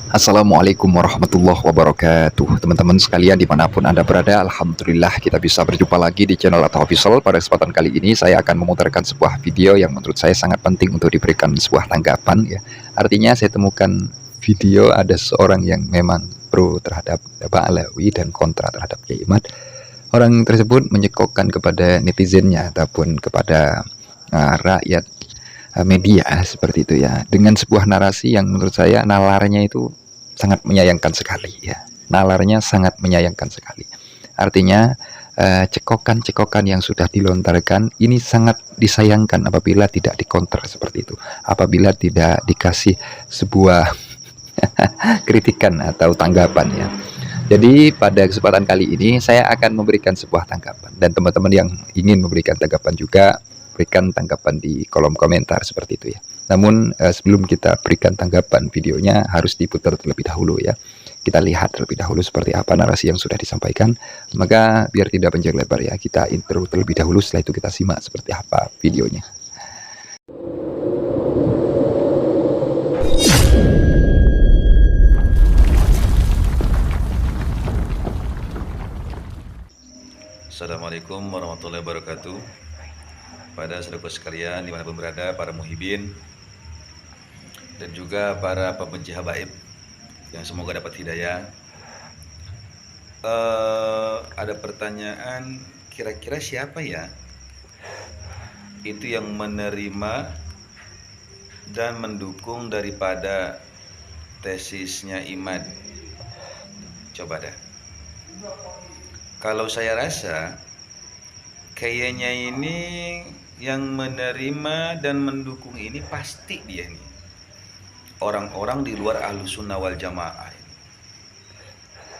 Assalamualaikum warahmatullahi wabarakatuh. Teman-teman sekalian dimanapun Anda berada, Alhamdulillah kita bisa berjumpa lagi di channel atau official. Pada kesempatan kali ini saya akan memutarkan sebuah video yang menurut saya sangat penting untuk diberikan sebuah tanggapan ya. Artinya saya temukan video ada seorang yang memang pro terhadap Bapak Alawi dan kontra terhadap Kiai Imad. Orang tersebut menyekokkan kepada netizennya ataupun kepada rakyat media seperti itu ya, dengan sebuah narasi yang menurut saya nalarnya itu sangat menyayangkan sekali ya, nalarnya sangat menyayangkan sekali. Artinya cekokan-cekokan yang sudah dilontarkan ini sangat disayangkan apabila tidak dikonter seperti itu, apabila tidak dikasih sebuah kritikan atau tanggapan ya. Jadi pada kesempatan kali ini saya akan memberikan sebuah tanggapan, dan teman-teman yang ingin memberikan tanggapan juga berikan tanggapan di kolom komentar seperti itu ya. Namun sebelum kita berikan tanggapan, videonya harus diputar terlebih dahulu ya. Kita lihat terlebih dahulu seperti apa narasi yang sudah disampaikan. Maka biar tidak panjang lebar ya, kita intro terlebih dahulu, setelah itu kita simak seperti apa videonya. Assalamualaikum warahmatullahi wabarakatuh. Pada saudara sekalian dimanapun berada, para muhibin dan juga para pembenci habaib yang semoga dapat hidayah. Ada pertanyaan, kira-kira siapa ya itu yang menerima dan mendukung daripada tesisnya Imad? Coba dah. Kalau saya rasa kayaknya ini yang menerima dan mendukung ini pasti dia nih, orang-orang di luar Ahlussunnah wal Jamaah.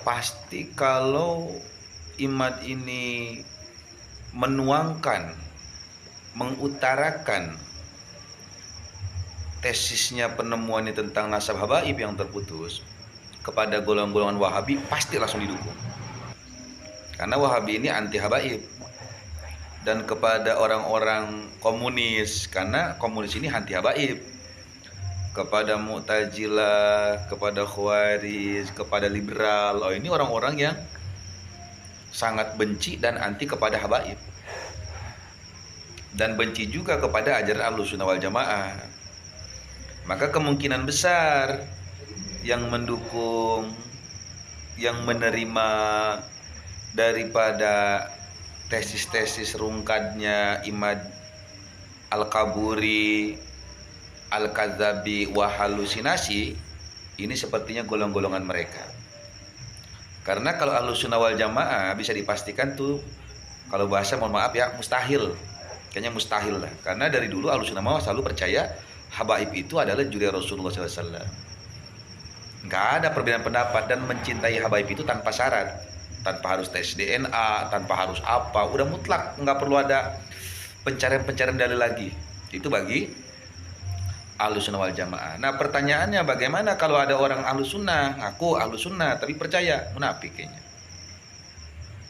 Pasti kalau Imad ini menuangkan, mengutarakan tesisnya penemuannya tentang nasab habaib yang terputus kepada golongan-golongan Wahabi, pasti langsung didukung. Karena Wahabi ini anti habaib. Dan kepada orang-orang komunis, karena komunis ini anti habaib. Kepada Mu'tazilah, kepada Khawarij, kepada liberal, oh ini orang-orang yang sangat benci dan anti kepada habaib. Dan benci juga kepada ajaran Ahlussunnah wal Jamaah. Maka kemungkinan besar yang mendukung, yang menerima daripada tesis-tesis rungkadnya Imad Al-Kaburi, Al-Kadzabi, Wahalusinasi, ini sepertinya golongan-golongan mereka. Karena kalau Ahlussunnah wal Jamaah bisa dipastikan tuh, kalau bahasa mohon maaf ya, mustahil. Kayaknya mustahil lah. Karena dari dulu Ahlussunnah wal Jamaah selalu percaya habaib itu adalah juriya Rasulullah SAW. Nggak ada perbedaan pendapat, dan mencintai habaib itu tanpa syarat, tanpa harus tes DNA, tanpa harus apa, udah mutlak, nggak perlu ada pencarian-pencarian dalil lagi. Itu bagi Ahlussunnah wal Jamaah. Nah pertanyaannya, bagaimana kalau ada orang Ahlussunnah, ngaku Ahlussunnah tapi percaya, munafik kayaknya.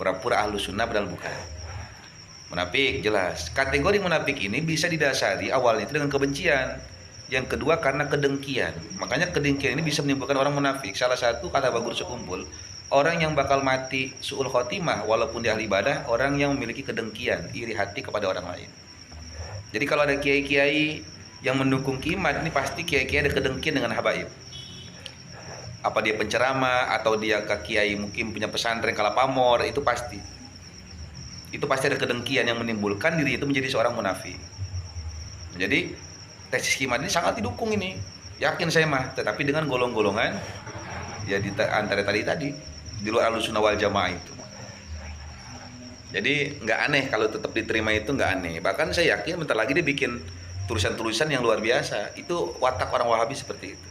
Pura-pura Ahlussunnah padahal bukan. Munafik jelas. Kategori munafik ini bisa didasari awalnya itu dengan kebencian. Yang kedua karena kedengkian. Makanya kedengkian ini bisa menimbulkan orang munafik. Salah satu kata Bagur sekumpul, orang yang bakal mati su'ul khotimah walaupun dia ahli ibadah, orang yang memiliki kedengkian, iri hati kepada orang lain. Jadi kalau ada kiai-kiai yang mendukung Imad, ini pasti kiai-kiai ada kedengkian dengan habaib. Apa dia penceramah atau dia ke kiai mungkin punya pesantren kalapamor, itu pasti. Itu pasti ada kedengkian yang menimbulkan diri itu menjadi seorang munafik. Jadi tesis Imad ini sangat didukung ini, yakin saya mah, tetapi dengan golong-golongan ya di antara tadi di luar Ahlussunnah wal Jamaah itu. Jadi nggak aneh kalau tetap diterima, itu nggak aneh. Bahkan saya yakin bentar lagi dia bikin tulisan-tulisan yang luar biasa. Itu watak orang Wahabi seperti itu.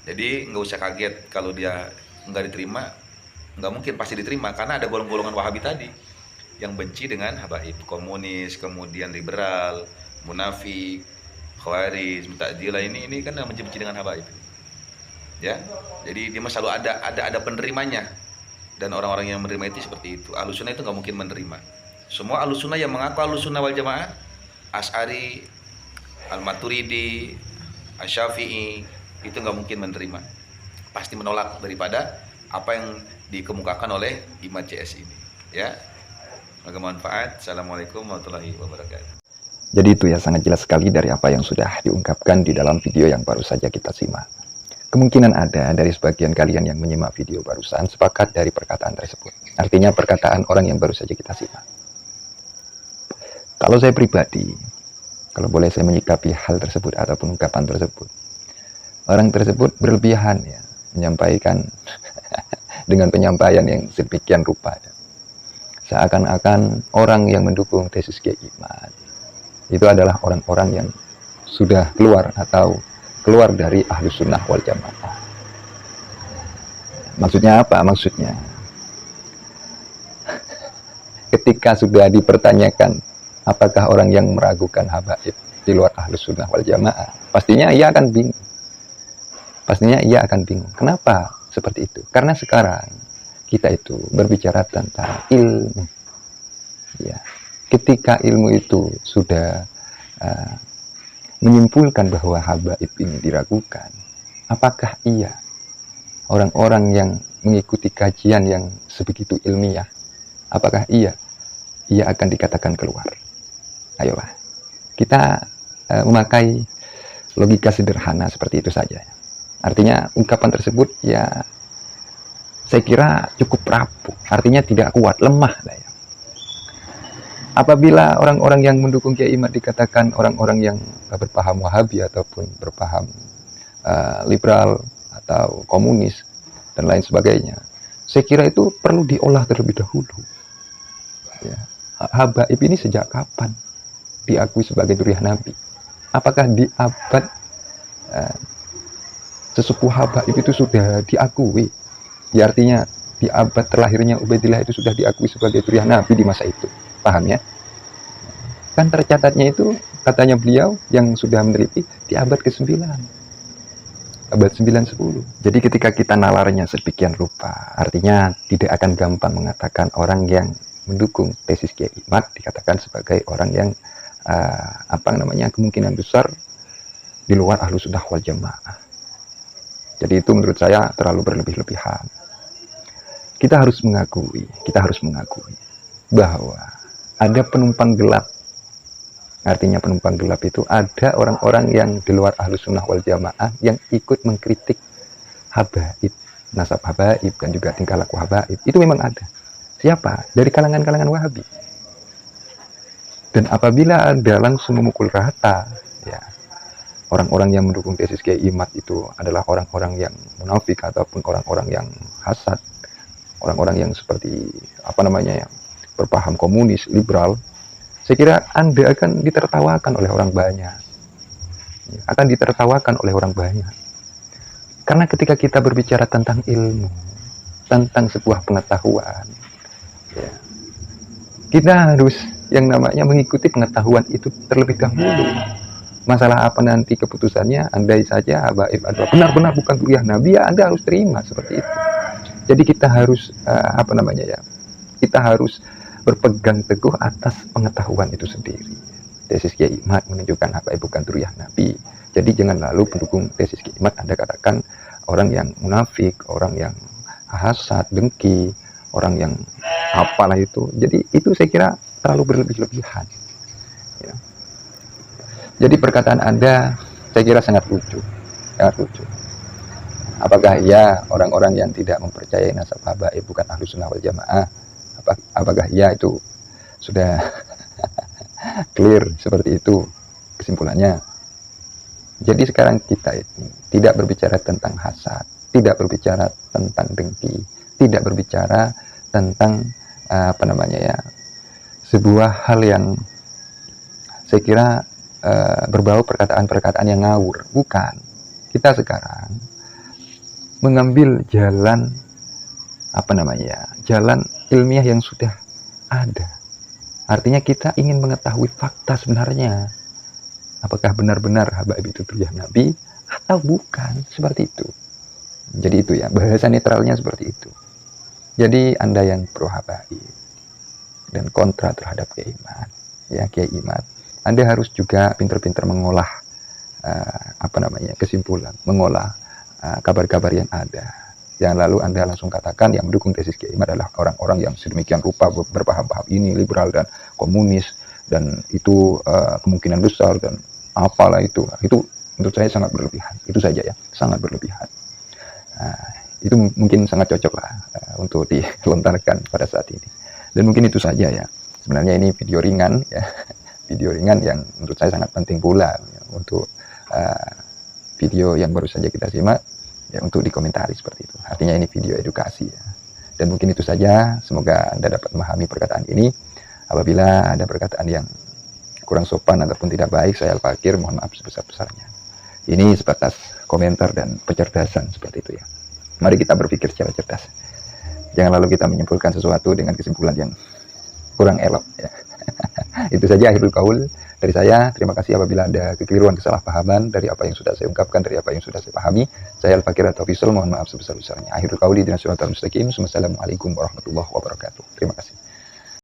Jadi nggak usah kaget kalau dia nggak diterima, nggak mungkin, pasti diterima karena ada golongan-golongan Wahabi tadi yang benci dengan habaib, komunis, kemudian liberal, munafik, Khawarij, Mu'tazilah, ini kan yang benci dengan habaib. Ya, jadi dia selalu ada penerimanya, dan orang-orang yang menerima itu seperti itu. Ahlussunnah itu nggak mungkin menerima. Semua Ahlussunnah yang mengaku Ahlussunnah wal Jamaah, Asy'ari, Al-Maturidi, Asy-Syafi'i, itu nggak mungkin menerima. pasti menolak daripada apa yang dikemukakan oleh Imad CS ini. Ya, semoga manfaat. Assalamualaikum warahmatullahi wabarakatuh. Jadi itu ya, sangat jelas sekali dari apa yang sudah diungkapkan di dalam video yang baru saja kita simak. Kemungkinan ada dari sebagian kalian yang menyimak video barusan sepakat dari perkataan tersebut. Artinya perkataan orang yang baru saja kita simak. Kalau saya pribadi, kalau boleh saya menyikapi hal tersebut ataupun ungkapan tersebut, orang tersebut berlebihan ya, menyampaikan dengan penyampaian yang sedemikian rupa. Seakan-akan orang yang mendukung tesis Kiai Imad itu adalah orang-orang yang sudah keluar atau keluar dari Ahlus Sunnah wal Jamaah. Maksudnya apa? Maksudnya ketika sudah dipertanyakan apakah orang yang meragukan habaib di luar Ahlus Sunnah wal Jamaah, pastinya ia akan bingung. Pastinya ia akan bingung. Kenapa seperti itu? Karena sekarang kita itu berbicara tentang ilmu. Ya, ketika ilmu itu sudah menyimpulkan bahwa habaib ini diragukan, apakah ia, orang-orang yang mengikuti kajian yang sebegitu ilmiah, apakah ia akan dikatakan keluar? Ayolah, kita memakai logika sederhana seperti itu saja. Artinya ungkapan tersebut ya saya kira cukup rapuh, artinya tidak kuat, lemah lah ya. Apabila orang-orang yang mendukung Kiai Imad dikatakan orang-orang yang berpaham Wahabi ataupun berpaham liberal atau komunis dan lain sebagainya, saya kira itu perlu diolah terlebih dahulu. Ya. Habaib ini sejak kapan diakui sebagai dzurriyyah Nabi? Apakah di abad sesepuh habaib itu sudah diakui? Ya, artinya di abad terlahirnya Ubaidillah itu sudah diakui sebagai dzurriyyah Nabi di masa itu. Paham ya? Kan tercatatnya itu, katanya beliau yang sudah meneliti, di abad ke-9. Abad 9-10. Jadi ketika kita nalarnya sedemikian rupa, artinya tidak akan gampang mengatakan orang yang mendukung tesis Kiai Imad dikatakan sebagai orang yang kemungkinan besar di luar Ahlus Sunnah wal Jamaah. Jadi itu menurut saya terlalu berlebih-lebihan. Kita harus mengakui bahwa ada penumpang gelap. Artinya penumpang gelap itu ada orang-orang yang di luar Ahlus Sunnah wal Jamaah yang ikut mengkritik habaib, nasab habaib dan juga tingkah laku habaib. Itu memang ada. Siapa? Dari kalangan-kalangan Wahabi. Dan apabila ada langsung memukul rata, ya, orang-orang yang mendukung tesis Kiai Imad itu adalah orang-orang yang munafik ataupun orang-orang yang hasad, orang-orang yang seperti berpaham komunis, liberal, saya kira Anda akan ditertawakan oleh orang banyak. Akan ditertawakan oleh orang banyak. Karena ketika kita berbicara tentang ilmu, tentang sebuah pengetahuan, ya, kita harus yang namanya mengikuti pengetahuan itu terlebih dahulu. Masalah apa nanti keputusannya, andai saja habaib adalah benar-benar bukan dzurriyyah Nabi, ya Anda harus terima seperti itu. Jadi kita harus kita harus berpegang teguh atas pengetahuan itu sendiri. Tesis Kiai Imad menunjukkan habaib bukan dzurriyyah Nabi. Jadi jangan lalu pendukung tesis Kiai Imad Anda katakan orang yang munafik, orang yang hasad, dengki, orang yang apalah itu. Jadi itu saya kira terlalu berlebih-lebihan. Ya. Jadi perkataan Anda saya kira sangat lucu. Apakah ia orang-orang yang tidak mempercayai nasab habaib bukan Ahlus Sunnah wal Jamaah? Apakah ia itu sudah clear seperti itu kesimpulannya? Jadi sekarang kita itu tidak berbicara tentang hasad, tidak berbicara tentang dengki, tidak berbicara tentang sebuah hal yang saya kira berbau perkataan-perkataan yang ngawur. Bukan. Kita sekarang mengambil jalan jalan ilmiah yang sudah ada. Artinya kita ingin mengetahui fakta sebenarnya. Apakah benar-benar habaib itu dzurriyyah Nabi atau bukan, seperti itu. Jadi itu ya, bahasa netralnya seperti itu. Jadi Anda yang pro habaib dan kontra terhadap Kiai Imad, ya Kiai Imad, Anda harus juga pintar-pintar mengolah kesimpulan, mengolah kabar-kabar yang ada. Jangan lalu Anda langsung katakan yang mendukung tesis Kiai Imam adalah orang-orang yang sedemikian rupa berpaham-paham ini, liberal dan komunis, dan itu kemungkinan besar dan apalah itu. Itu menurut saya sangat berlebihan. Itu saja ya, sangat berlebihan. Itu mungkin sangat cocok lah untuk dilontarkan pada saat ini. Dan mungkin itu saja ya. Sebenarnya ini video ringan ya, video ringan yang menurut saya sangat penting pula ya, untuk video yang baru saja kita simak ya, untuk dikomentari seperti itu. Artinya ini video edukasi ya. Dan mungkin itu saja. Semoga Anda dapat memahami perkataan ini. Apabila ada perkataan yang kurang sopan ataupun tidak baik, saya Al-Fakir mohon maaf sebesar-besarnya. Ini sebatas komentar dan pencerdasan seperti itu ya. Mari kita berpikir secara cerdas. Jangan lalu kita menyimpulkan sesuatu dengan kesimpulan yang kurang elok ya. Itu saja akhirul qaul dari saya. Terima kasih apabila ada kekeliruan, kesalahpahaman dari apa yang sudah saya ungkapkan, dari apa yang sudah saya pahami. Saya Al-Fakir atau Official mohon maaf sebesar-besarnya. Akhirul qauli dinas siratal mustaqim. Wassalamualaikum warahmatullahi wabarakatuh. Terima kasih.